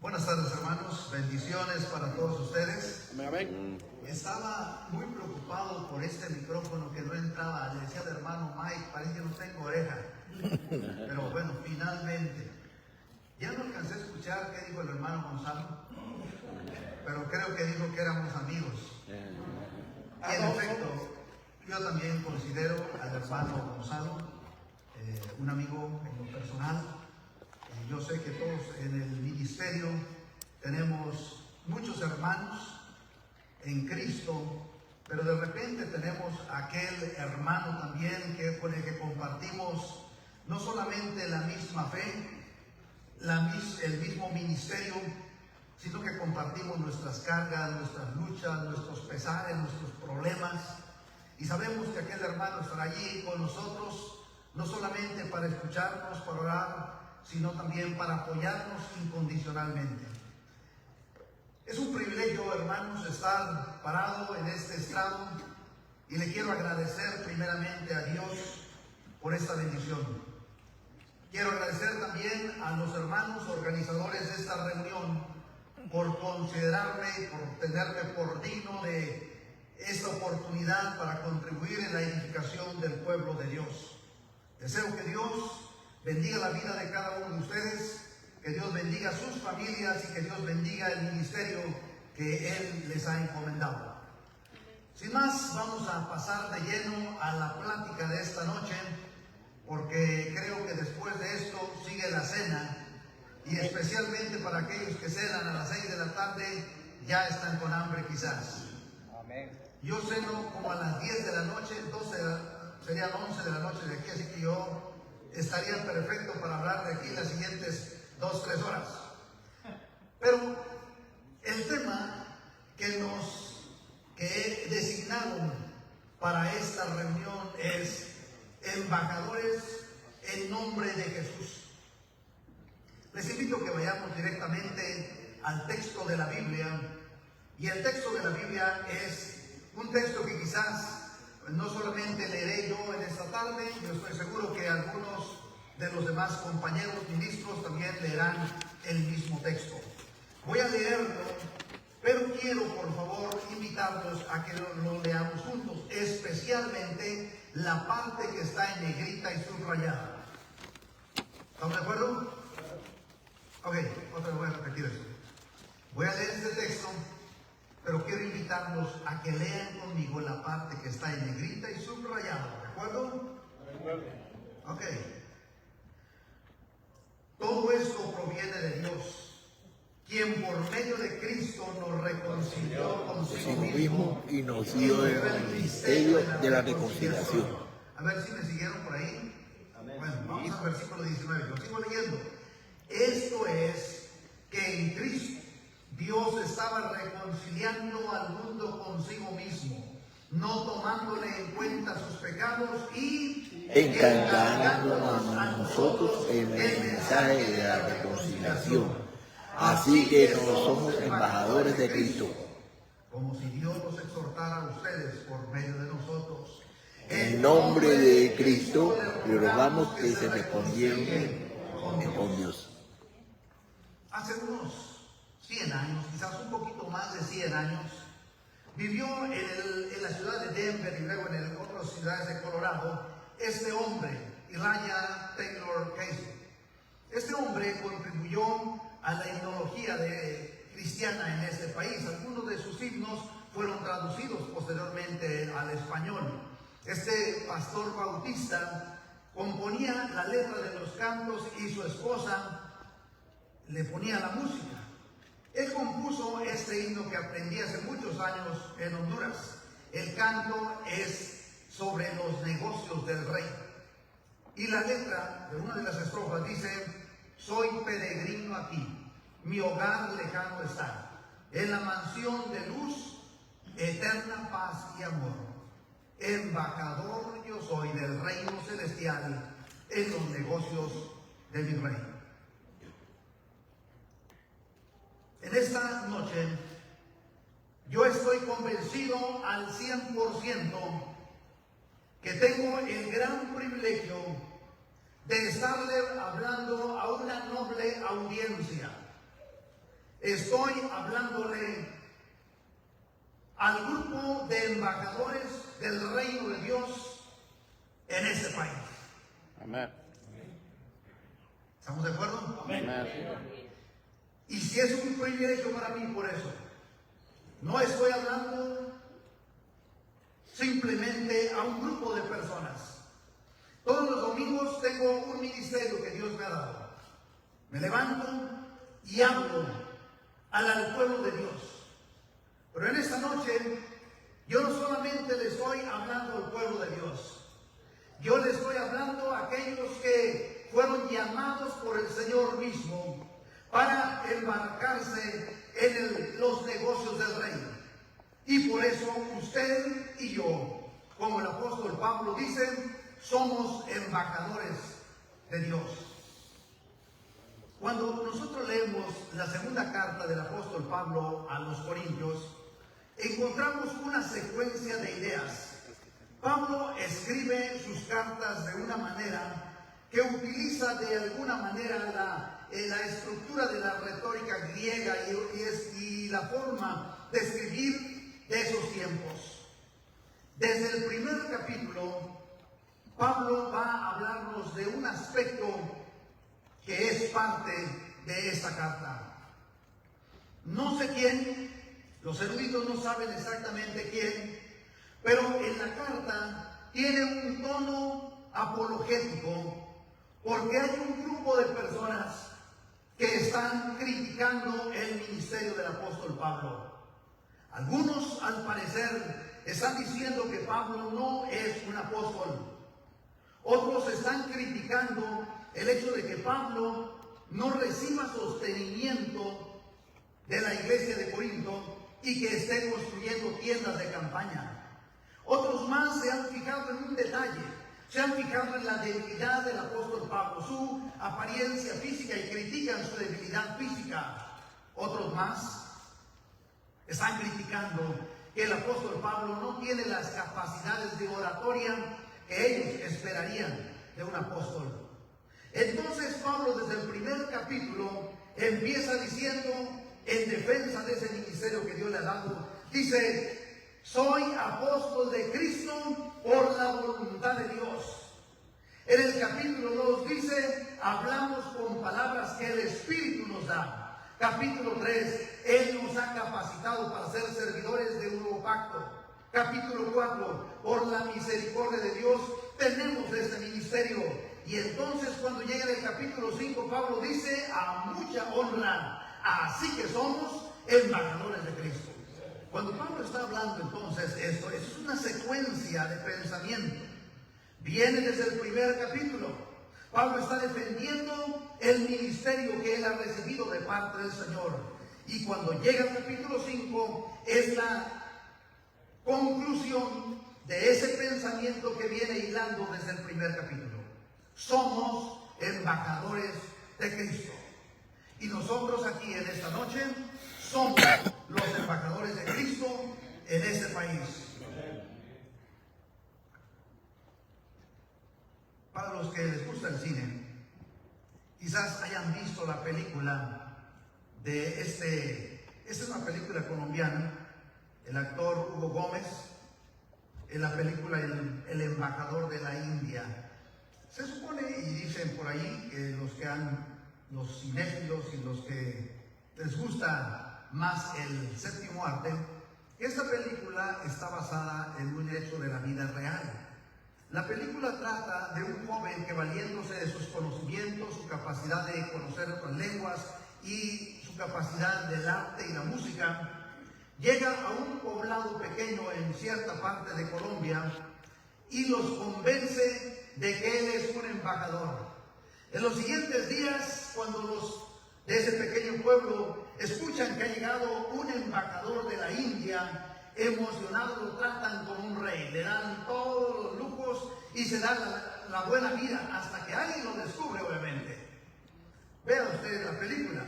Buenas tardes, hermanos. Bendiciones para todos ustedes. Amén. Estaba muy preocupado por este micrófono que no entraba. Le decía al hermano Mike, parece que no tengo oreja. Pero bueno, finalmente. Ya no alcancé a escuchar qué dijo el hermano Gonzalo, pero creo que dijo que éramos amigos. Y en efecto, yo también considero al hermano Gonzalo un amigo en lo personal. Yo sé que todos en el ministerio tenemos muchos hermanos en Cristo, pero de repente tenemos aquel hermano también con el que compartimos no solamente la misma fe, el mismo ministerio, sino que compartimos nuestras cargas, nuestras luchas, nuestros pesares, nuestros problemas. Y sabemos que aquel hermano estará allí con nosotros, no solamente para escucharnos, para orar, sino también para apoyarnos incondicionalmente. Es un privilegio, hermanos, estar parado en este estrado y le quiero agradecer primeramente a Dios por esta bendición. Quiero agradecer también a los hermanos organizadores de esta reunión por considerarme, por tenerme por digno de esta oportunidad para contribuir en la edificación del pueblo de Dios. Deseo que Dios bendiga la vida de cada uno de ustedes, que Dios bendiga sus familias y que Dios bendiga el ministerio que Él les ha encomendado. Sin más, vamos a pasar de lleno a la plática de esta noche, porque creo que después de esto sigue la cena, y especialmente para aquellos que cenan a las 6 de la tarde, ya están con hambre quizás. Amén. Yo ceno como a las 10 de la noche, 12 serían 11 de la noche de aquí, así que yo estaría perfecto para hablar de aquí las siguientes 2-3 horas. Pero el tema que he designado para esta reunión es embajadores en nombre de Jesús. Les invito a que vayamos directamente al texto de la Biblia, y el texto de la Biblia es un texto que quizás no solamente leeré yo en esta tarde, yo estoy seguro que algunos de los demás compañeros ministros también leerán el mismo texto. Voy a leerlo, pero quiero por favor invitarlos a que lo leamos juntos, especialmente la parte que está en negrita y subrayada. ¿Estamos de acuerdo? Ok, otra vez voy a repetir eso. Voy a leer este texto, pero quiero invitarlos a que lean conmigo la parte que está en negrita y subrayada, ¿de acuerdo? Ok. Todo esto proviene de Dios, quien por medio de Cristo nos reconcilió consigo mismo y nos dio el ministerio de la reconciliación. A ver si me siguieron por ahí. Bueno, vamos al versículo 19, lo sigo leyendo. Esto es que en Cristo Dios estaba reconciliando al mundo consigo mismo, no tomándole en cuenta sus pecados y encargándonos a nosotros el mensaje de la reconciliación. Así que no somos embajadores de Cristo. Como si Dios los exhortara a ustedes por medio de nosotros. En nombre de Cristo, le rogamos que se reconcilien con Dios. Hace unos 100 años, quizás un poquito más de 100 años, vivió en la ciudad de Denver y luego en otras ciudades de Colorado este hombre, Elijah Taylor Casey. Este hombre contribuyó a la himnología cristiana en ese país. Algunos de sus himnos fueron traducidos posteriormente al español. Este pastor bautista componía la letra de los cantos y su esposa le ponía la música. Él compuso este himno que aprendí hace muchos años en Honduras. El canto es sobre los negocios del rey. Y la letra de una de las estrofas dice: soy peregrino aquí, mi hogar lejano está, en la mansión de luz, eterna paz y amor. Embajador yo soy del reino celestial en los negocios de mi rey. En esta noche yo estoy convencido al 100% que tengo el gran privilegio de estarle hablando a una noble audiencia. estoy hablándole al grupo de embajadores del reino de Dios en este país. Amén. ¿Estamos de acuerdo? Amén. Y si es un privilegio para mí por eso, no estoy hablando simplemente a un grupo de personas. Todos los domingos tengo un ministerio que Dios me ha dado. Me levanto y hablo al pueblo de Dios. Pero en esta noche, yo no solamente le estoy hablando al pueblo de Dios, yo le estoy hablando a aquellos que fueron llamados por el Señor mismo para embarcarse en los negocios del reino. Y por eso usted y yo, como el apóstol Pablo dice, somos embajadores de Dios. Cuando nosotros leemos la segunda carta del apóstol Pablo a los Corintios, encontramos una secuencia de ideas. Pablo escribe sus cartas de una manera que utiliza de alguna manera la estructura de la retórica griega y la forma de escribir de esos tiempos. Desde el primer capítulo, Pablo va a hablarnos de un aspecto que es parte de esta carta. No sé quién, los eruditos no saben exactamente quién, pero en la carta tiene un tono apologético, porque hay un grupo de personas que están criticando el ministerio del apóstol Pablo. Algunos, al parecer, están diciendo que Pablo no es un apóstol. Otros están criticando el hecho de que Pablo no reciba sostenimiento de la iglesia de Corinto y que esté construyendo tiendas de campaña. Otros más se han fijado en un detalle, se han fijado en la debilidad del apóstol Pablo, su apariencia física, y critican su debilidad física. Otros más están criticando que el apóstol Pablo no tiene las capacidades de oratoria que ellos esperarían de un apóstol. Entonces Pablo, desde el primer capítulo, empieza diciendo en defensa de ese ministerio que Dios le ha dado, dice: soy apóstol de Cristo por la voluntad de Dios. En el capítulo 2 dice: hablamos con palabras que el Espíritu nos da. Capítulo 3, Él nos ha capacitado para ser servidores de un nuevo pacto. Capítulo 4, por la misericordia de Dios tenemos este ministerio. Y entonces cuando llega el capítulo 5, Pablo dice: a mucha honra, así que somos embajadores de Cristo. Cuando Pablo está hablando entonces esto, es una secuencia de pensamiento. Viene desde el primer capítulo. Pablo está defendiendo el ministerio que él ha recibido de parte del Señor. Y cuando llega al capítulo 5, es la conclusión de ese pensamiento que viene hilando desde el primer capítulo. Somos embajadores de Cristo. Y nosotros aquí en esta noche somos los embajadores de Cristo en este país. Para los que les gusta el cine, quizás hayan visto la película de esta es una película colombiana, el actor Hugo Gómez, en la película El embajador de la India. Se supone, y dicen por ahí, que los cinéfilos y los que les gusta más el séptimo arte, que esta película está basada en un hecho de la vida real. La película trata de un joven que, valiéndose de sus conocimientos, su capacidad de conocer otras lenguas y su capacidad del arte y la música, llega a un poblado pequeño en cierta parte de Colombia y los convence de que él es un embajador. En los siguientes días, cuando los de ese pequeño pueblo escuchan que ha llegado un embajador de la India, emocionados lo tratan como un rey, le dan todos los lujos y se dan la buena vida, hasta que alguien lo descubre, obviamente. Vean ustedes la película.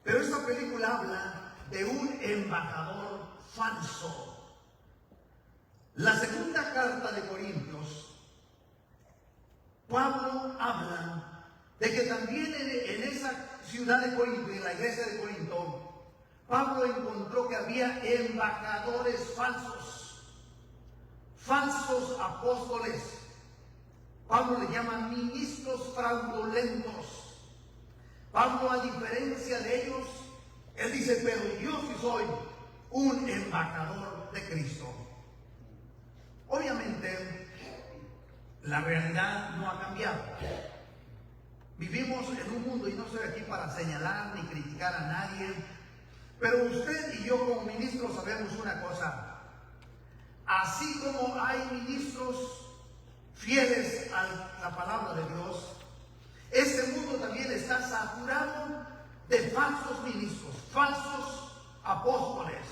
Pero esta película habla de un embajador falso. La segunda carta de Corintios, Pablo habla de que también en esa ciudad de Corinto, en la iglesia de Corinto, Pablo encontró que había embajadores falsos apóstoles. Pablo le llama ministros fraudulentos. Pablo, a diferencia de ellos, él dice, pero yo sí soy un embajador de Cristo. Obviamente, la realidad no ha cambiado. Vivimos en un mundo, y no estoy aquí para señalar ni criticar a nadie, pero usted y yo como ministros sabemos una cosa. Así como hay ministros fieles a la palabra de Dios, este mundo también está saturado de falsos ministros, falsos apóstoles,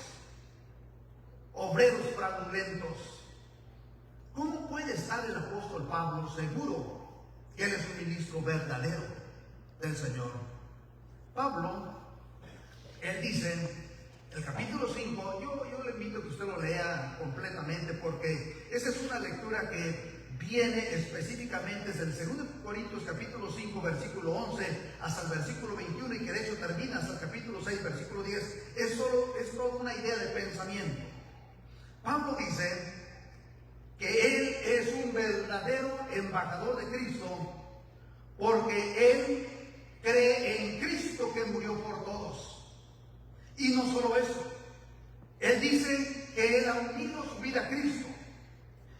obreros fraudulentos. ¿Cómo puede estar el apóstol Pablo seguro que él es un ministro verdadero del Señor? Pablo, él dice, el capítulo 5, yo le invito a que usted lo lea completamente, porque esa es una lectura que viene específicamente desde el 2 Corintios capítulo 5, versículo 11, hasta el versículo 21, y que de hecho termina hasta el capítulo 6, versículo 10. Es toda una idea de pensamiento. Pablo dice que él es un verdadero embajador de Cristo, porque él cree en Cristo que murió por todos. Y no solo eso, él dice que él ha unido su vida a Cristo.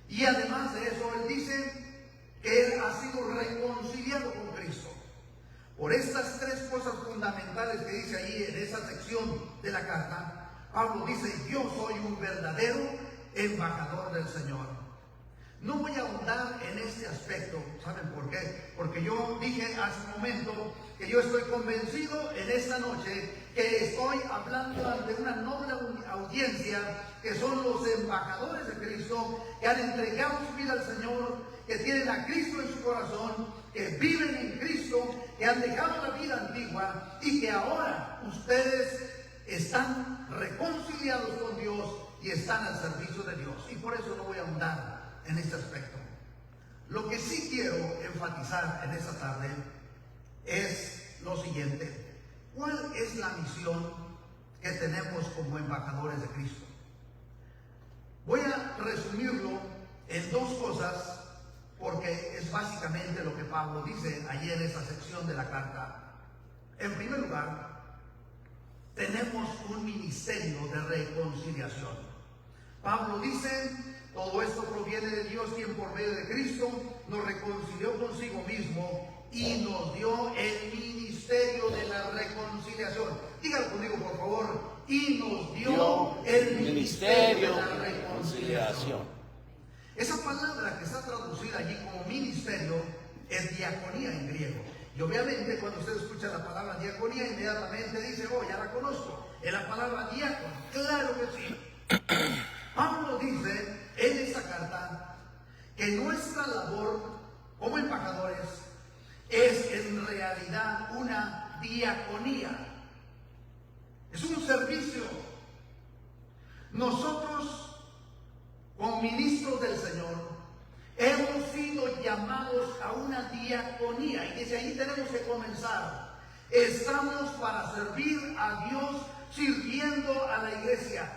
Y además de eso, él dice que él ha sido reconciliado con Cristo. Por estas tres cosas fundamentales que dice ahí en esa sección de la carta, Pablo dice, yo soy un verdadero embajador del Señor. No voy a ahondar en este aspecto. ¿Saben por qué? Porque yo dije hace un momento que yo estoy convencido en esta noche que estoy hablando ante una noble audiencia, que son los embajadores de Cristo, que han entregado su vida al Señor, que tienen a Cristo en su corazón, que viven en Cristo, que han dejado la vida antigua y que ahora ustedes están reconciliados con Dios y están al servicio de Dios. Y por eso no voy a ahondar en este aspecto. Lo que sí quiero enfatizar en esta tarde es lo siguiente. ¿Cuál es la misión que tenemos como embajadores de Cristo? Voy a resumirlo en dos cosas, porque es básicamente lo que Pablo dice allí en esa sección de la carta. En primer lugar, tenemos un ministerio de reconciliación. Pablo dice, todo esto proviene de Dios, quien por medio de Cristo nos reconcilió consigo mismo y nos dio el ministerio de la reconciliación. Dígalo conmigo, por favor. Y nos dio el ministerio de la reconciliación. Esa palabra que está traducida allí como ministerio es diaconía en griego. Y obviamente cuando usted escucha la palabra diaconía, inmediatamente dice, oh, ya la conozco. Es la palabra diácono. Claro que sí. Pablo dice en esta carta que nuestra labor como embajadores es en realidad una diaconía. Es un servicio. Nosotros, como ministros del Señor, hemos sido llamados a una diaconía, y desde ahí tenemos que comenzar. Estamos para servir a Dios sirviendo a la iglesia.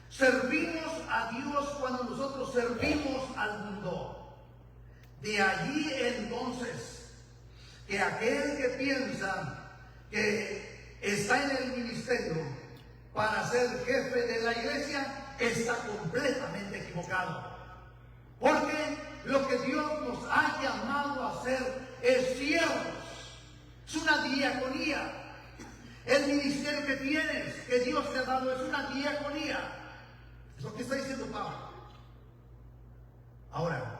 Servimos a Dios cuando nosotros servimos al mundo. De allí entonces que aquel que piensa que está en el ministerio para ser jefe de la iglesia está completamente equivocado. Porque lo que Dios nos ha llamado a hacer es siervos. Es una diaconía. El ministerio que tienes, que Dios te ha dado, es una diaconía. Es lo que está diciendo Pablo. Ahora,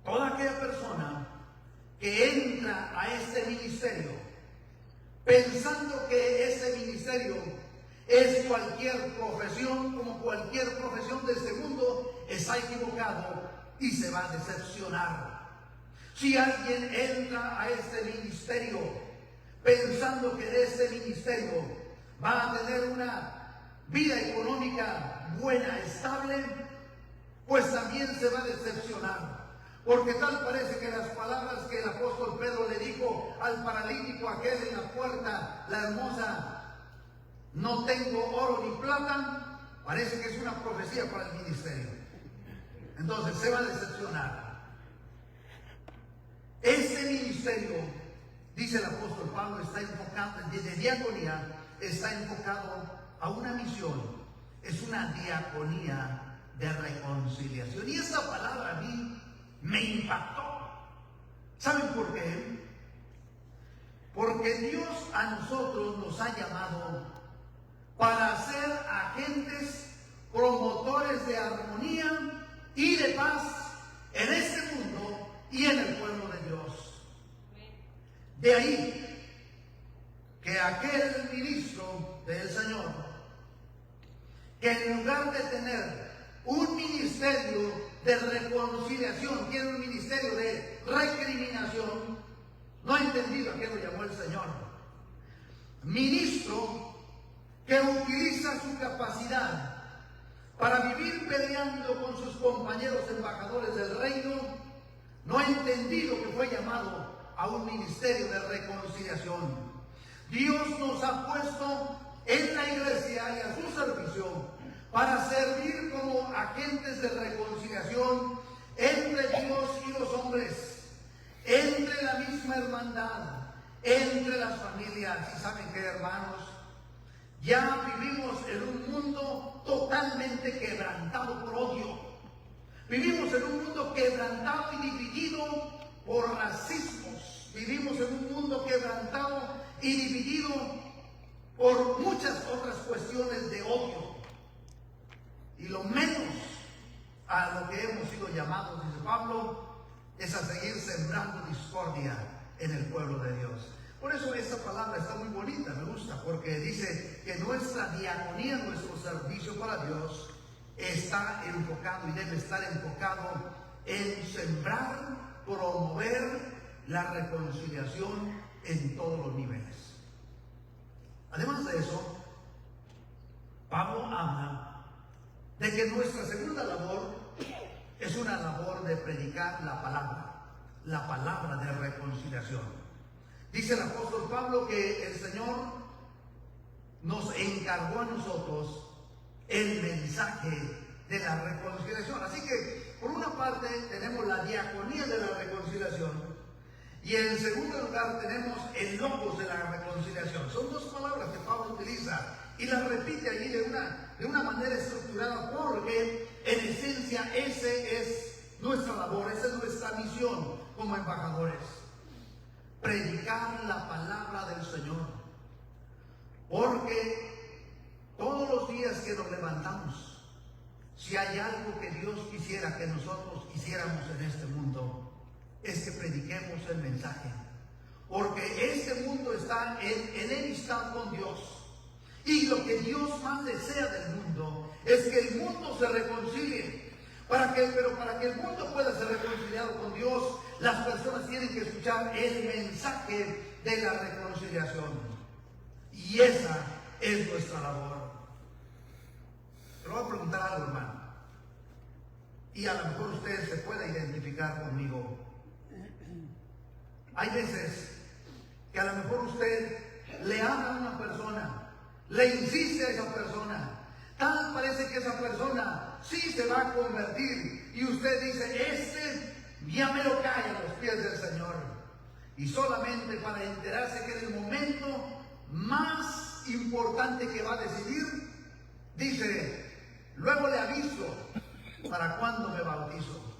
toda aquella persona que entra a este ministerio pensando que ese ministerio es cualquier profesión, como cualquier profesión de este mundo, está equivocado y se va a decepcionar. Si alguien entra a este ministerio pensando que de este ministerio va a tener una vida económica buena, estable, pues también se va a decepcionar. Porque tal parece que las palabras que el apóstol Pedro le dijo al paralítico aquel en la puerta, la hermosa, no tengo oro ni plata, parece que es una profecía para el ministerio. Entonces se va a decepcionar. Este ministerio, dice el apóstol Pablo, está enfocado, de diaconía, está enfocado a una misión. Es una diaconía de reconciliación. Y esta palabra a mí me impactó. ¿Saben por qué? Porque Dios a nosotros nos ha llamado para ser agentes promotores de armonía y de paz en este mundo y en el pueblo de Dios. De ahí que aquel ministro del Señor, que en lugar de tener un ministerio de reconciliación, tiene un ministerio de recriminación, no ha entendido a qué lo llamó el Señor. Ministro que utiliza su capacidad para vivir peleando con sus compañeros embajadores del reino, no ha entendido que fue llamado a un ministerio de reconciliación. Dios nos ha puesto en la iglesia y a su servicio para servir como agentes de reconciliación entre Dios y los hombres, entre la misma hermandad, entre las familias. ¿Y saben qué, hermanos? Ya vivimos en un mundo totalmente quebrantado por odio. Vivimos en un mundo quebrantado y dividido por racismos. Vivimos en un mundo quebrantado y dividido por muchas otras cuestiones de odio. Y lo menos a lo que hemos sido llamados, dice Pablo, es a seguir sembrando discordia en el pueblo de Dios. Por eso esta palabra está muy bonita, me gusta, porque dice que nuestra diaconía, nuestro servicio para Dios, está enfocado y debe estar enfocado en sembrar, promover la reconciliación en todos los niveles. Además de eso, Pablo habla de que nuestra segunda labor es una labor de predicar la palabra de reconciliación. Dice el apóstol Pablo que el Señor nos encargó a nosotros el mensaje de la reconciliación. Así que, por una parte, tenemos la diaconía de la reconciliación y en segundo lugar tenemos el logos de la reconciliación. Son dos palabras que Pablo utiliza y las repite allí de una manera estructurada, porque en esencia ese es nuestra labor, esa es nuestra misión como embajadores. Predicar la palabra del Señor, porque todos los días que nos levantamos, si hay algo que Dios quisiera que nosotros hiciéramos en este mundo, es que prediquemos el mensaje, porque este mundo está en enemistad con Dios, y lo que Dios más desea del mundo es que el mundo se reconcilie. Pero para que el mundo pueda ser reconciliado con Dios, las personas tienen que escuchar el mensaje de la reconciliación. Y esa es nuestra labor. Te lo voy a preguntar algo, hermano. Y a lo mejor usted se puede identificar conmigo. Hay veces que a lo mejor usted le habla a una persona, le insiste a esa persona. Tal parece que esa persona sí se va a convertir y usted dice, ya me lo cae a los pies del Señor. Y solamente para enterarse que en el momento más importante que va a decidir, dice, luego le aviso para cuándo me bautizo.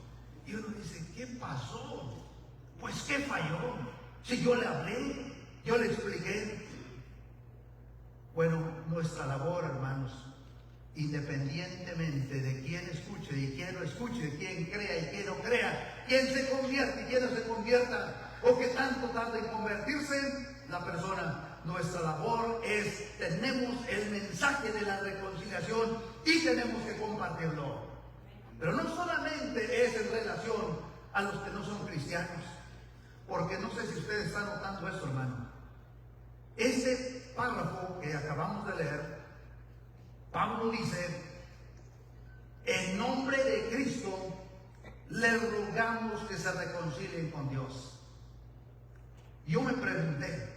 Y uno dice, ¿qué pasó? Pues ¿qué falló? Si yo le hablé, yo le expliqué. Bueno, nuestra labor, hermanos, independientemente de quién escuche y quién no escuche, de quién crea y quién no crea, quién se convierte y quién no se convierta, o que tanto tarde en convertirse la persona, nuestra labor es, tenemos el mensaje de la reconciliación y tenemos que compartirlo. Pero no solamente es en relación a los que no son cristianos, porque no sé si ustedes están notando esto, hermano. Ese párrafo que acabamos de leer, Pablo dice, en nombre de Cristo le rogamos que se reconcilien con Dios. Yo me pregunté,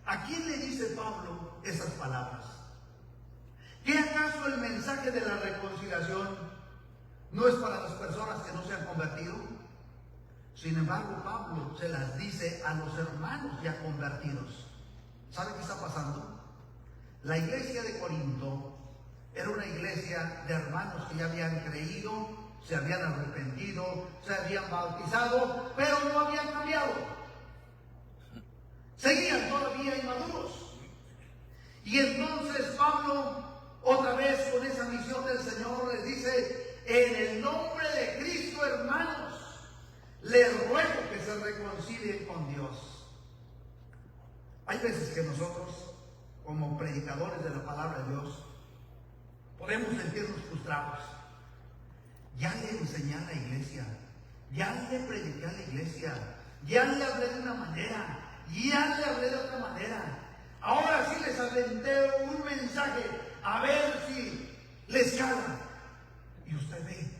¿a quién le dice Pablo esas palabras? ¿Que acaso el mensaje de la reconciliación no es para las personas que no se han convertido? Sin embargo, Pablo se las dice a los hermanos ya convertidos. ¿Sabe qué está pasando? La iglesia de Corinto era una iglesia de hermanos que ya habían creído, se habían arrepentido, se habían bautizado, pero no habían cambiado. Seguían todavía inmaduros. Y entonces Pablo, otra vez con esa misión del Señor, les dice: en el nombre de Cristo, hermanos, les ruego que se reconcilien con Dios. Hay veces que nosotros, como predicadores de la palabra de Dios, podemos sentirnos frustrados. Ya le enseñé a la iglesia, ya le prediqué a la iglesia, ya le hablé de una manera, ya le hablé de otra manera. Ahora sí les aventé un mensaje, a ver si les cala. Y usted ve,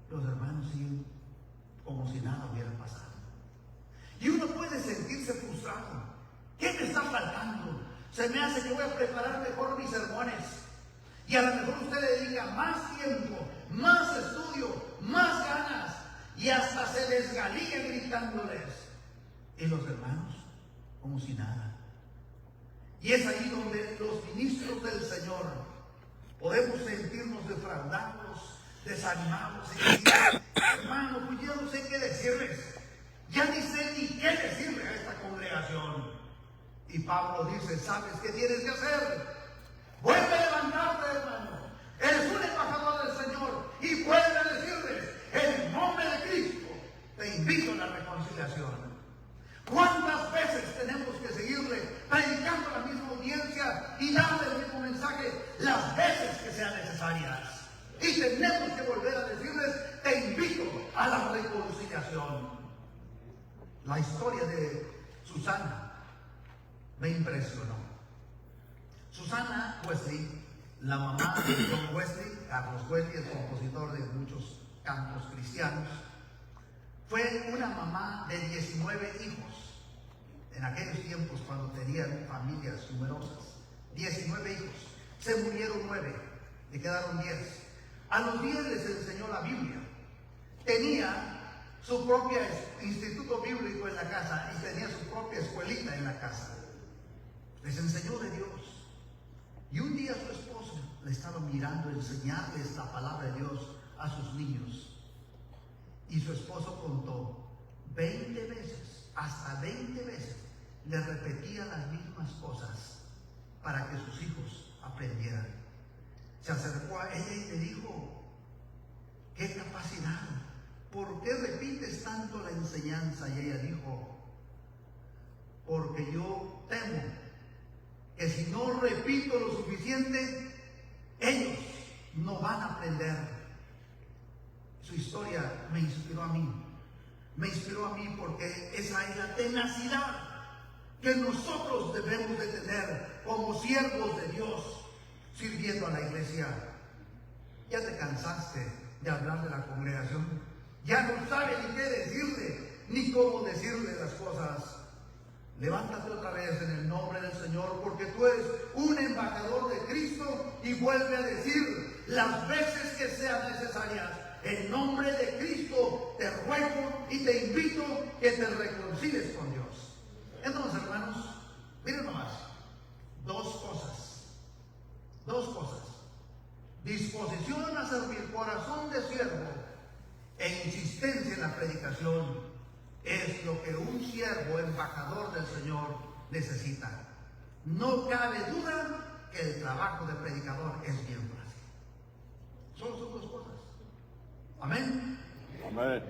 los hermanos siguen como si nada hubiera pasado. Y uno puede sentirse frustrado. ¿Qué me está faltando? Se me hace que voy a preparar mejor mis sermones. Y a lo mejor usted le dedica más tiempo, más estudio, más ganas, y hasta se desgalilla gritándoles. Y los hermanos, como si nada. Y es ahí donde los ministros del Señor podemos sentirnos defraudados, desanimados y decir: hermano, pues yo no sé qué decirles, ya ni sé ni qué decirle a esta congregación. Y Pablo dice: ¿sabes qué tienes que hacer? Vuelve a levantarte, hermano. Eres un embajador del Señor y vuelve a decirles: en el nombre de Cristo te invito a la reconciliación. ¿Cuántas veces tenemos que seguirle predicando a la misma audiencia y darle el mismo mensaje las veces que sean necesarias? Y tenemos que volver a decirles: te invito a la reconciliación. La historia de Susana me impresionó. Susana Wesley, la mamá de John Wesley, Carlos Wesley, el compositor de muchos cantos cristianos, fue una mamá de 19 hijos. En aquellos tiempos, cuando tenían familias numerosas, 19 hijos. Se murieron 9, le quedaron 10. A los 10 les enseñó la Biblia. Tenía su propio instituto bíblico en la casa y tenía su propia escuelita en la casa. Les enseñó de Dios. Y un día su esposo le estaba mirando enseñarles la palabra de Dios a sus niños. Y su esposo contó 20 veces, hasta 20 veces, le repetía las mismas cosas para que sus hijos aprendieran. Se acercó a ella y le dijo: ¿qué capacidad? ¿Por qué repites tanto la enseñanza? Y ella dijo: porque yo temo que si no repito lo suficiente, ellos no van a aprender. Su historia me inspiró a mí. Me inspiró a mí porque esa es la tenacidad que nosotros debemos de tener como siervos de Dios, sirviendo a la iglesia. Ya te cansaste de hablar de la congregación. Ya no sabes ni qué decirle, ni cómo decirle las cosas. Levántate otra vez en el nombre del Señor, porque tú eres un embajador de Cristo, y vuelve a decir las veces que sean necesarias: en nombre de Cristo te ruego y te invito que te reconcilies con Dios. Entonces, hermanos, miren nomás, dos cosas: disposición a servir, corazón de siervo, e insistencia en la predicación. Es lo que un siervo embajador del Señor necesita. No cabe duda que el trabajo de predicador es bien fácil. Solo son dos cosas. Amén. Amén.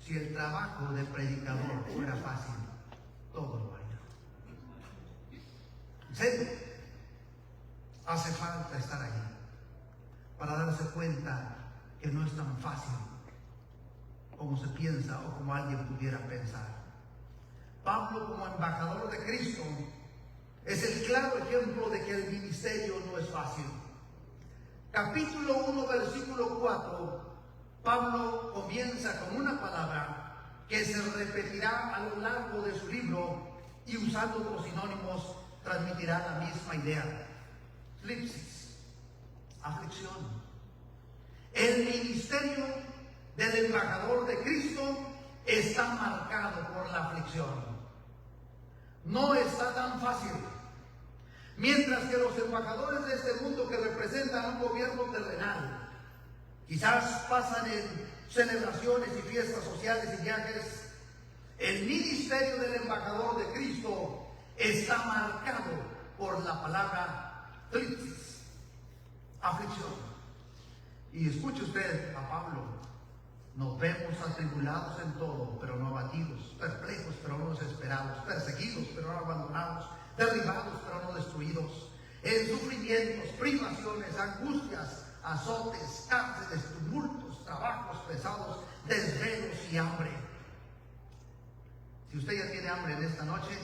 Si el trabajo de predicador fuera fácil, todos lo harían. ¿En serio? Hace falta estar ahí para darse cuenta que no es tan fácil como se piensa o como alguien pudiera pensar. Pablo, como embajador de Cristo, es el claro ejemplo de que el ministerio no es fácil. Capítulo 1, versículo 4, Pablo comienza con una palabra que se repetirá a lo largo de su libro y usando otros sinónimos transmitirá la misma idea. Flipsis, aflicción. El ministerio del embajador de Cristo está marcado por la aflicción. No está tan fácil. Mientras que los embajadores de este mundo que representan un gobierno terrenal, quizás pasan en celebraciones y fiestas sociales y viajes, el ministerio del embajador de Cristo está marcado por la palabra flipsis, aflicción. Y escuche usted a Pablo: nos vemos atribulados en todo, pero no abatidos, perplejos, pero no desesperados, perseguidos, pero no abandonados, derribados, pero no destruidos, en sufrimientos, privaciones, angustias, azotes, cárceles, tumultos, trabajos pesados, desvelos y hambre. Si usted ya tiene hambre en esta noche,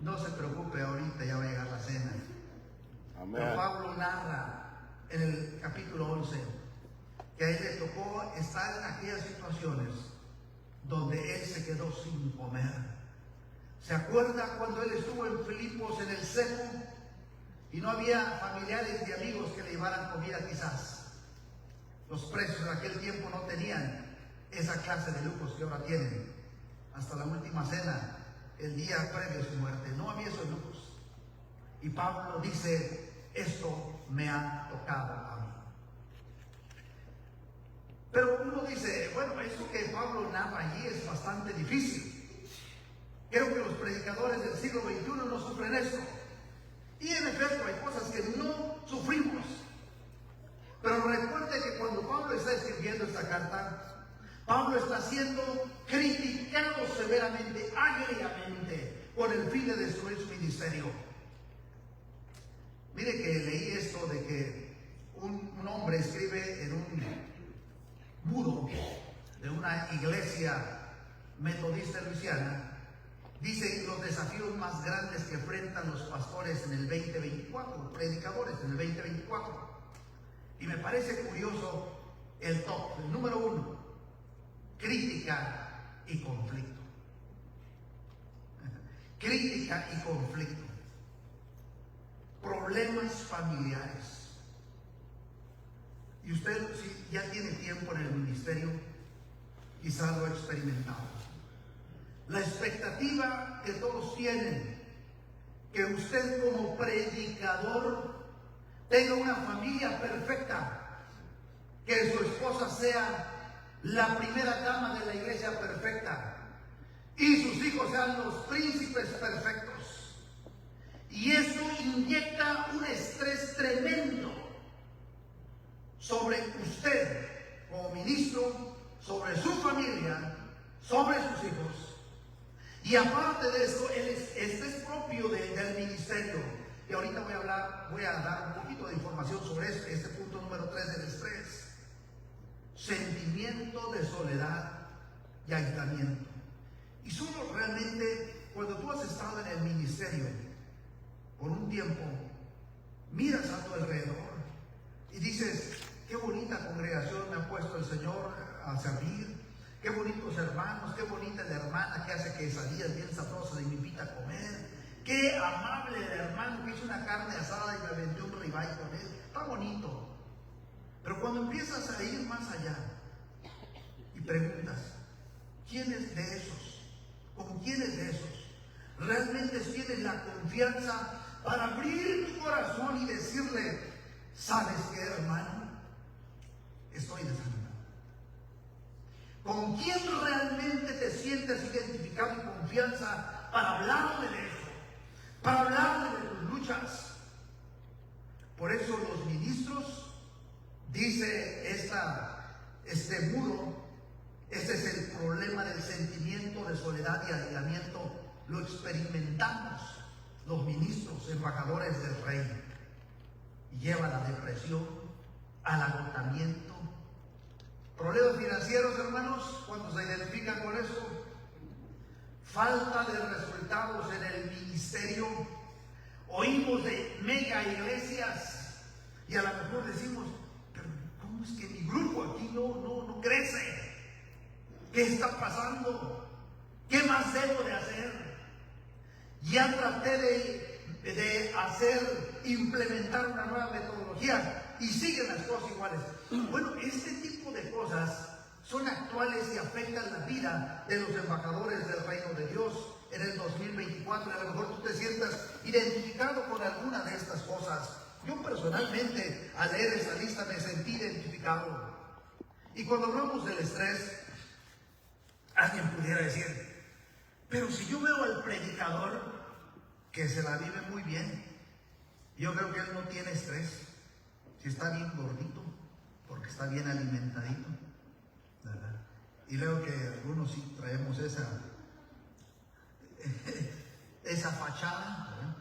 no se preocupe, ahorita ya va a llegar la cena. Amén. Pero Pablo narra en el capítulo 11 que a él le tocó estar en aquellas situaciones donde él se quedó sin comer. ¿Se acuerda cuando él estuvo en Filipos en el seco y no había familiares y amigos que le llevaran comida? Quizás los presos de aquel tiempo no tenían esa clase de lujos que ahora tienen. Hasta la última cena, el día previo a su muerte, no había esos lujos. Y Pablo dice: esto me ha tocado a mí. Pero uno dice, bueno, eso que Pablo narra allí es bastante difícil. Creo que los predicadores del siglo XXI no sufren esto. Y en efecto hay cosas que no sufrimos. Pero recuerde que cuando Pablo está escribiendo esta carta, Pablo está siendo criticado severamente, agriamente, con el fin de destruir su ministerio. Mire que leí esto de que un hombre escribe en un muro de una iglesia metodista luisiana, dice los desafíos más grandes que enfrentan los pastores en el 2024, predicadores en el 2024. Y me parece curioso el top, el número 1, crítica y conflicto. Crítica y conflicto. Problemas familiares. Y usted, si ya tiene tiempo en el ministerio, quizás lo ha experimentado. La expectativa que todos tienen, que usted como predicador tenga una familia perfecta, que su esposa sea la primera dama de la iglesia perfecta y sus hijos sean los príncipes perfectos. Y eso inyecta un estrés tremendo sobre usted como ministro, sobre su familia, sobre sus hijos. Y aparte de eso, este es propio del ministerio. Y ahorita voy a dar un poquito de información sobre este punto número 3 del estrés. Sentimiento de soledad y aislamiento. Y solo realmente cuando tú has estado en el ministerio por un tiempo, miras a tu alrededor y dices: qué bonita congregación me ha puesto el Señor a servir, qué bonitos hermanos, qué bonita la hermana que hace quesadillas bien sabrosas y me invita a comer, qué amable el hermano que hizo una carne asada y me vendió un ribeye con él, está bonito. Pero cuando empiezas a ir más allá y preguntas: ¿quiénes de esos? ¿Con quiénes de esos realmente tienes la confianza para abrir tu corazón y decirle: ¿sabes qué, hermano? Estoy desanimado? ¿Con quién realmente te sientes identificado y confianza para hablarle de eso? Para hablarle de tus luchas. Por eso los ministros, dice este muro, este es el problema del sentimiento de soledad y aislamiento. Lo experimentamos los ministros, embajadores del rey. Lleva a la depresión, al agotamiento. Problemas financieros, hermanos, cuando se identifican con eso. Falta de resultados en el ministerio. Oímos de mega iglesias y a lo mejor decimos: pero ¿cómo ¿cómo es que mi grupo aquí no crece? ¿Qué está pasando? ¿Qué más debo de hacer? Ya traté de implementar una nueva metodología y siguen las cosas iguales. Bueno, este tipo de cosas son actuales y afectan la vida de los embajadores del reino de Dios en el 2024. A lo mejor tú te sientas identificado con alguna de estas cosas. Yo personalmente, al leer esa lista, me sentí identificado. Y cuando hablamos del estrés, alguien pudiera decir, pero si yo veo al predicador que se la vive muy bien, yo creo que él no tiene estrés. Si está bien gordito, porque está bien alimentadito, ¿verdad? Y luego que algunos sí traemos esa fachada, ¿verdad?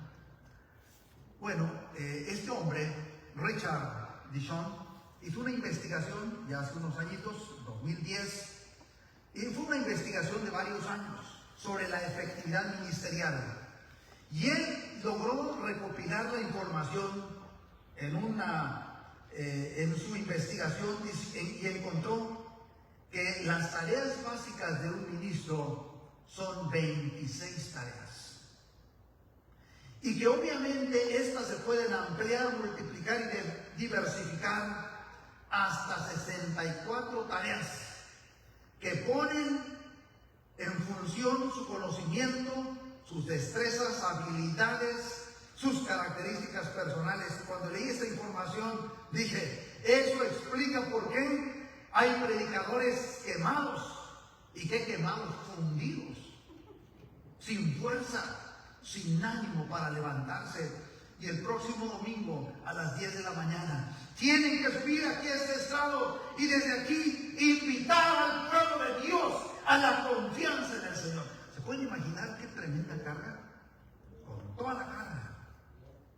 Bueno, este hombre, Richard Dishon, hizo una investigación ya hace unos añitos, 2010, y fue una investigación de varios años sobre la efectividad ministerial. Y él logró recopilar la información en su investigación y encontró que las tareas básicas de un ministro son 26 tareas. Y que obviamente estas se pueden ampliar, multiplicar y diversificar hasta 64 tareas que ponen en función su conocimiento, sus destrezas, habilidades, sus características personales. Cuando leí esta información dije, eso explica por qué hay predicadores quemados. ¿Y qué quemados? Fundidos, sin fuerza, sin ánimo para levantarse. Y el próximo domingo a las 10 de la mañana tienen que subir aquí a este estrado y desde aquí invitar al pueblo de Dios a la confianza en el Señor. ¿Se pueden imaginar qué tremenda carga? Con toda la carga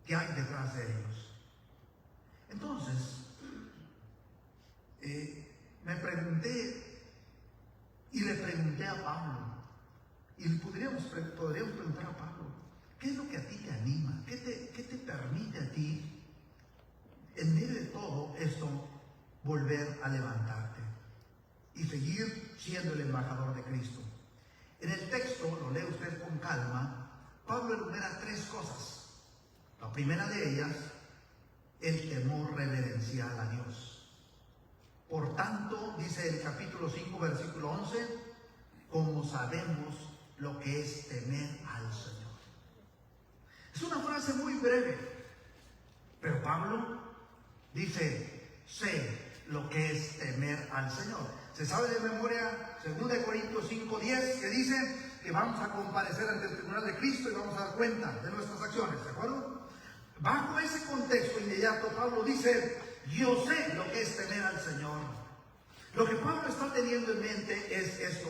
que hay detrás de ellos. Entonces, me pregunté y le pregunté a Pablo, y podríamos preguntar a Pablo, ¿qué es lo que a ti te anima? ¿Qué te permite a ti, en medio de todo esto, volver a levantarte y seguir siendo el embajador de Cristo? En el texto, lo lee usted con calma, Pablo enumera 3 cosas. La primera de ellas, el temor reverencial a Dios. Por tanto, dice el capítulo 5, versículo 11, como sabemos lo que es temer al Señor. Es una frase muy breve, pero Pablo dice, sé lo que es temer al Señor. Se sabe de memoria 2 Corintios 5:10, que dice que vamos a comparecer ante el tribunal de Cristo y vamos a dar cuenta de nuestras acciones, ¿de acuerdo? Bajo ese contexto inmediato, Pablo dice, yo sé lo que es temer al Señor. Lo que Pablo está teniendo en mente es esto,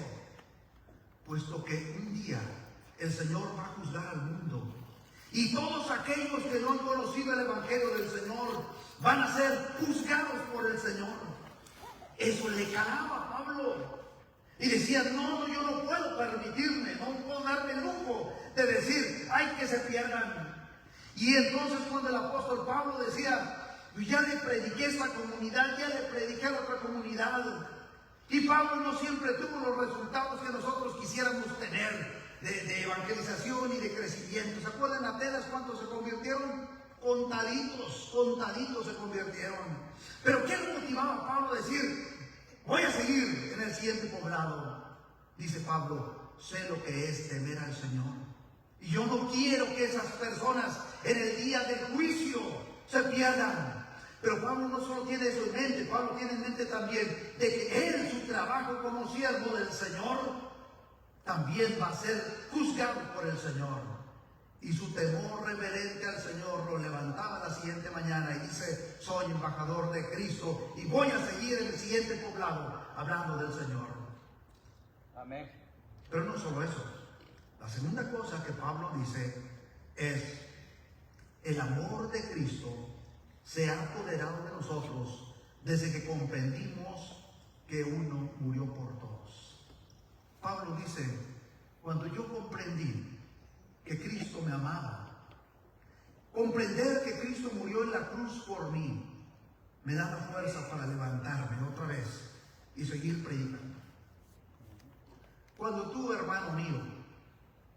puesto que un día el Señor va a juzgar al mundo y todos aquellos que no han conocido el Evangelio del Señor van a ser juzgados por el Señor. Eso le calaba a Pablo. Y decía, no, yo no puedo permitirme, no puedo darme el lujo de decir, ay, que se pierdan. Y entonces cuando el apóstol Pablo decía, ya le prediqué a esta comunidad, ya le prediqué a la otra comunidad. Y Pablo no siempre tuvo los resultados que nosotros quisiéramos tener de evangelización y de crecimiento. ¿Se acuerdan Atenas cuántos se convirtieron? Contaditos se convirtieron. Pero ¿qué le motivaba a Pablo a decir, voy a seguir en el siguiente poblado? Dice Pablo, sé lo que es temer al Señor. Y yo no quiero que esas personas en el día del juicio se pierdan. Pero Pablo no solo tiene eso en mente, Pablo tiene en mente también de que él, su trabajo como siervo del Señor, también va a ser juzgado por el Señor. Y su temor reverente al Señor lo levantaba la siguiente mañana y dice, soy embajador de Cristo y voy a seguir en el siguiente poblado hablando del Señor. Amén. Pero no solo eso. La segunda cosa que Pablo dice es, el amor de Cristo se ha apoderado de nosotros desde que comprendimos que uno murió por todos. Pablo dice, cuando yo comprendí que Cristo me amaba, comprender que Cristo murió en la cruz por mí, me da la fuerza para levantarme otra vez y seguir predicando. Cuando tú, hermano mío,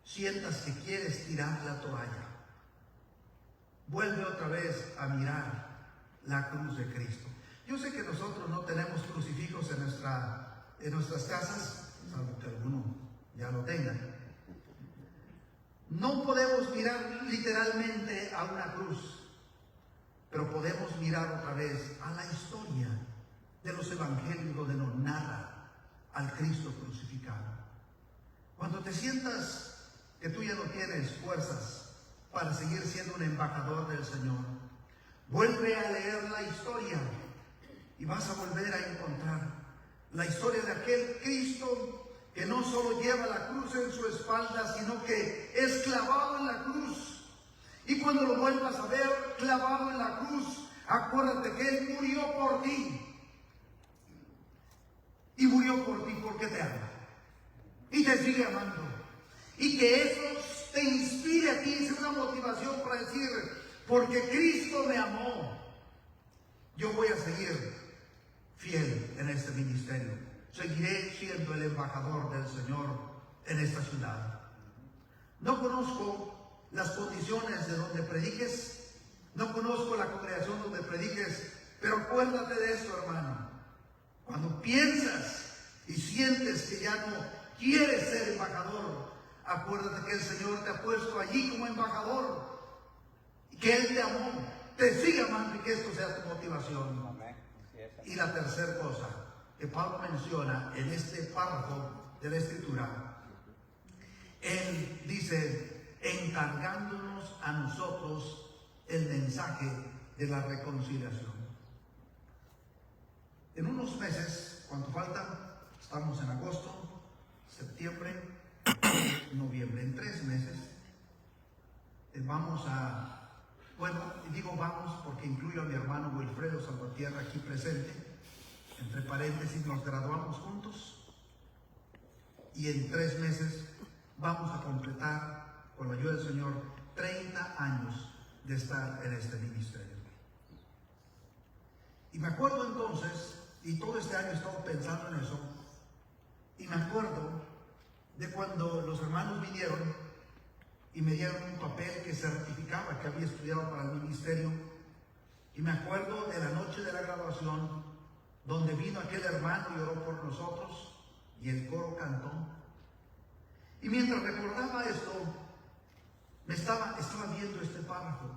sientas que quieres tirar la toalla, vuelve otra vez a mirar la cruz de Cristo. Yo sé que nosotros no tenemos crucifijos en nuestras casas, salvo que alguno ya lo tenga. No podemos mirar literalmente a una cruz, pero podemos mirar otra vez a la historia de los evangelios donde nos narra al Cristo crucificado. Cuando te sientas que tú ya no tienes fuerzas para seguir siendo un embajador del Señor, vuelve a leer la historia y vas a volver a encontrar la historia de aquel Cristo que no solo lleva la cruz en su espalda, sino que es clavado en la cruz. Y cuando lo vuelvas a ver clavado en la cruz, acuérdate que Él murió por ti. Y murió por ti porque te ama. Y te sigue amando. Y que eso te inspire a ti, sea una motivación para decir, porque Cristo me amó, yo voy a seguir fiel en este ministerio. Seguiré siendo el embajador del Señor en esta ciudad. No conozco las condiciones de donde prediques, no conozco la congregación donde prediques, pero acuérdate de esto, hermano. Cuando piensas y sientes que ya no quieres ser embajador, acuérdate que el Señor te ha puesto allí como embajador y que Él te amó, te sigue amando y que esto sea tu motivación. Amén. Y la tercera cosa que Pablo menciona en este párrafo de la Escritura, él dice, encargándonos a nosotros el mensaje de la reconciliación. En unos meses, ¿cuánto falta? Estamos en agosto, septiembre, noviembre, en 3 meses, vamos a, bueno, digo vamos porque incluyo a mi hermano Wilfredo Salvatierra aquí presente. Entre paréntesis, nos graduamos juntos y en 3 meses vamos a completar, con la ayuda del Señor, 30 años de estar en este ministerio. Y me acuerdo entonces, y todo este año he estado pensando en eso, y me acuerdo de cuando los hermanos vinieron y me dieron un papel que certificaba que había estudiado para el ministerio, y me acuerdo de la noche de la graduación, donde vino aquel hermano y oró por nosotros y el coro cantó. Y mientras recordaba esto, estaba viendo este párrafo,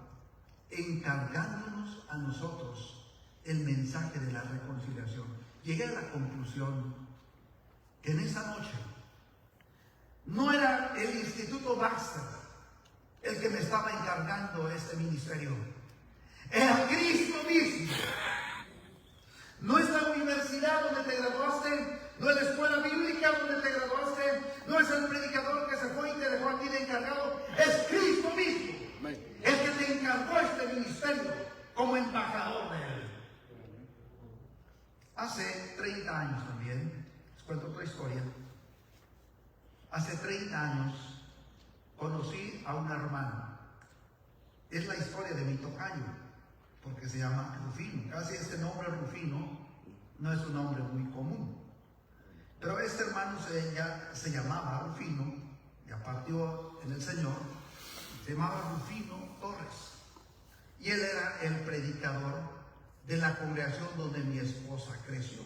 encargándonos a nosotros el mensaje de la reconciliación. Llegué a la conclusión que en esa noche no era el Instituto Baxter el que me estaba encargando este ministerio, era Cristo mismo. No es la universidad donde te graduaste, no es la escuela bíblica donde te graduaste, no es el predicador que se fue y te dejó aquí de encargado, es Cristo mismo el que te encargó este ministerio como embajador de Él. Hace 30 años también, les cuento otra historia. Hace 30 años conocí a una hermana. Es la historia de mi tocayo, porque se llama Rufino. Casi este nombre Rufino no es un nombre muy común. Pero este hermano se llamaba Rufino, ya partió en el Señor, se llamaba Rufino Torres. Y él era el predicador de la congregación donde mi esposa creció.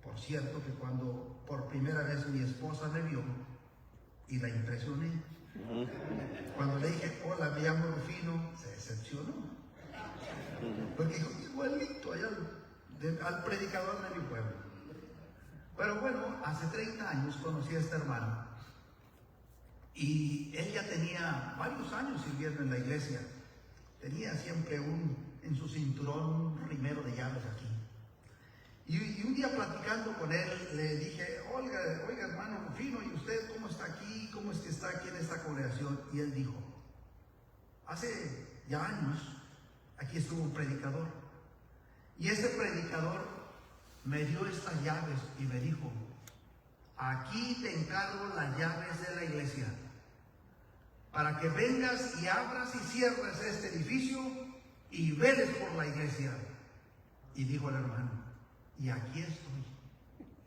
Por cierto que cuando por primera vez mi esposa me vio y la impresioné, cuando le dije, hola, me llamo Rufino, se decepcionó. Porque dijo, igualito allá al predicador de mi pueblo. Pero bueno, hace 30 años conocí a este hermano. Y él ya tenía varios años sirviendo en la iglesia. Tenía siempre en su cinturón un rimero de llaves aquí. Y un día platicando con él, le dije, oiga hermano Rufino, ¿y usted cómo está aquí? ¿Cómo es que está aquí en esta congregación? Y él dijo, hace ya años, aquí estuvo un predicador. Y ese predicador me dio estas llaves y me dijo, aquí te encargo las llaves de la iglesia, para que vengas y abras y cierres este edificio y veles por la iglesia. Y dijo el hermano, y aquí estoy.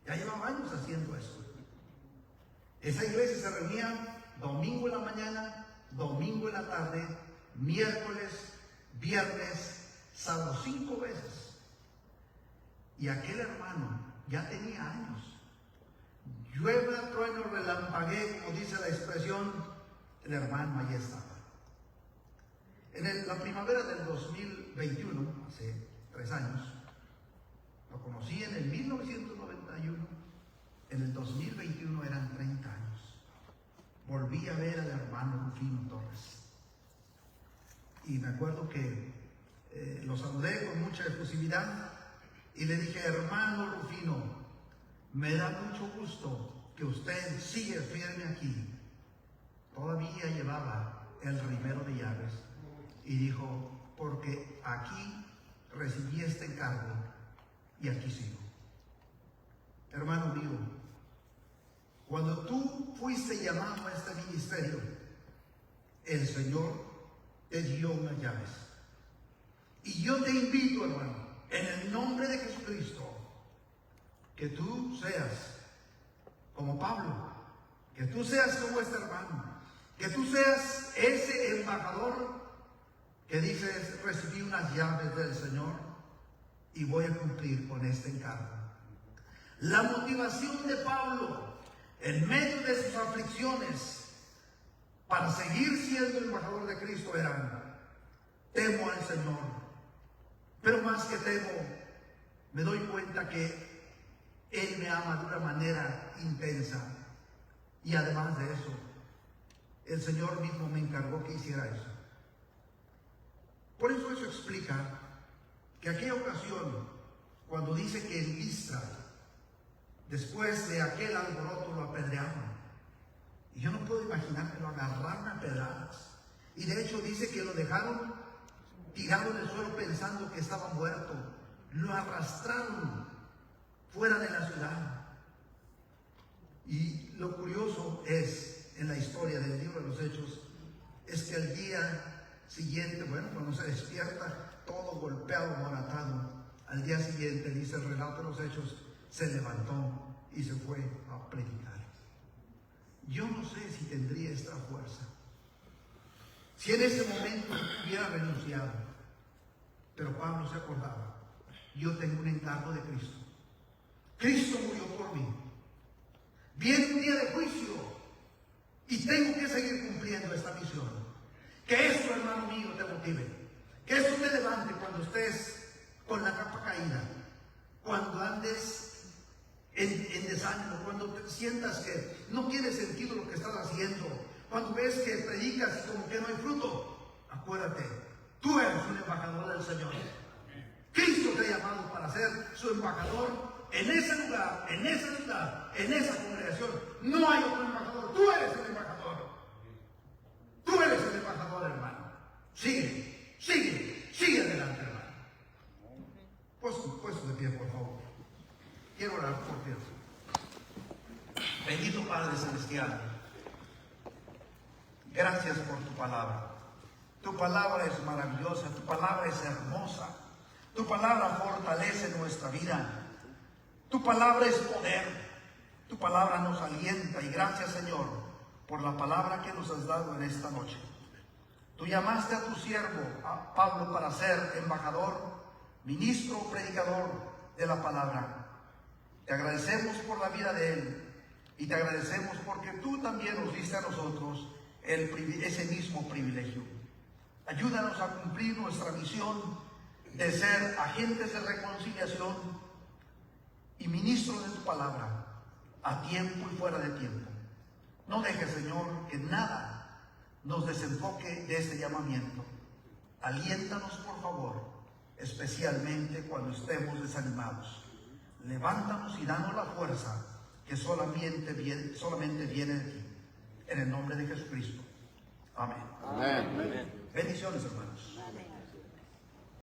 Ya llevaba años haciendo eso. Esa iglesia se reunía domingo en la mañana, domingo en la tarde, miércoles, viernes, sábado, 5 veces. Y aquel hermano ya tenía años. Llueva, trueno, relampaguee, como dice la expresión, el hermano allí estaba. En la primavera del 2021, hace 3 años, lo conocí en el 1991, en el 2021 eran 30 años. Volví a ver al hermano Rufino Torres. Y me acuerdo que lo saludé con mucha efusividad y le dije, hermano Rufino, me da mucho gusto que usted sigue firme aquí. Todavía llevaba el rimero de llaves y dijo, porque aquí recibí este encargo y aquí sigo. Hermano mío, cuando tú fuiste llamado a este ministerio, el Señor te dio unas llaves. Y yo te invito, hermano, en el nombre de Jesucristo, que tú seas como Pablo, que tú seas como este hermano, que tú seas ese embajador que dices, recibí unas llaves del Señor y voy a cumplir con este encargo. La motivación de Pablo en medio de sus aflicciones para seguir siendo embajador de Cristo era, temo al Señor, pero más que temo, me doy cuenta que Él me ama de una manera intensa. Y además de eso, el Señor mismo me encargó que hiciera eso. Por eso explica que aquella ocasión, cuando dice que en Listra, después de aquel alboroto lo apedrearon. Y yo no puedo imaginar que lo agarraron a pedradas. Y de hecho dice que lo dejaron tirado en el suelo pensando que estaba muerto. Lo arrastraron fuera de la ciudad. Y lo curioso es, en la historia del libro de los Hechos, es que al día siguiente, bueno, cuando se despierta, todo golpeado, moratado, al día siguiente, dice el relato de los Hechos, se levantó y se fue a predicar. Yo no sé si tendría esta fuerza, si en ese momento hubiera renunciado, pero Pablo se acordaba, yo tengo un encargo de Cristo. Cristo murió por mí. Viene un día de juicio y tengo que seguir cumpliendo esta misión. Que esto, hermano mío, te motive. Que esto te levante cuando estés con la capa caída, cuando andes en desánimo, cuando te sientas que no tiene sentido lo que estás haciendo, cuando ves que predicas y como que no hay fruto. Acuérdate, tú eres un embajador del Señor. Cristo te ha llamado para ser su embajador en ese lugar, en esa ciudad, en esa congregación. No hay otro embajador, tú eres el embajador. Tú eres el embajador, hermano. Sigue, sigue, sigue adelante, hermano. Puesto de pie, por favor. Quiero orar por ti. Bendito Padre Celestial, gracias por tu palabra. Tu palabra es maravillosa, tu palabra es hermosa. Tu palabra fortalece nuestra vida. Tu palabra es poder. Tu palabra nos alienta. Y gracias, Señor, por la palabra que nos has dado en esta noche. Tú llamaste a tu siervo, a Pablo, para ser embajador, ministro, predicador de la palabra. Te agradecemos por la vida de él. Y te agradecemos porque tú también nos diste a nosotros ese mismo privilegio. Ayúdanos a cumplir nuestra misión de ser agentes de reconciliación y ministros de tu palabra, a tiempo y fuera de tiempo. No dejes, Señor, que nada nos desenfoque de este llamamiento. Aliéntanos, por favor, especialmente cuando estemos desanimados. Levántanos y danos la fuerza que solamente viene de ti. En el nombre de Jesucristo. Amén. Amén. Bendiciones, hermanos. Amén.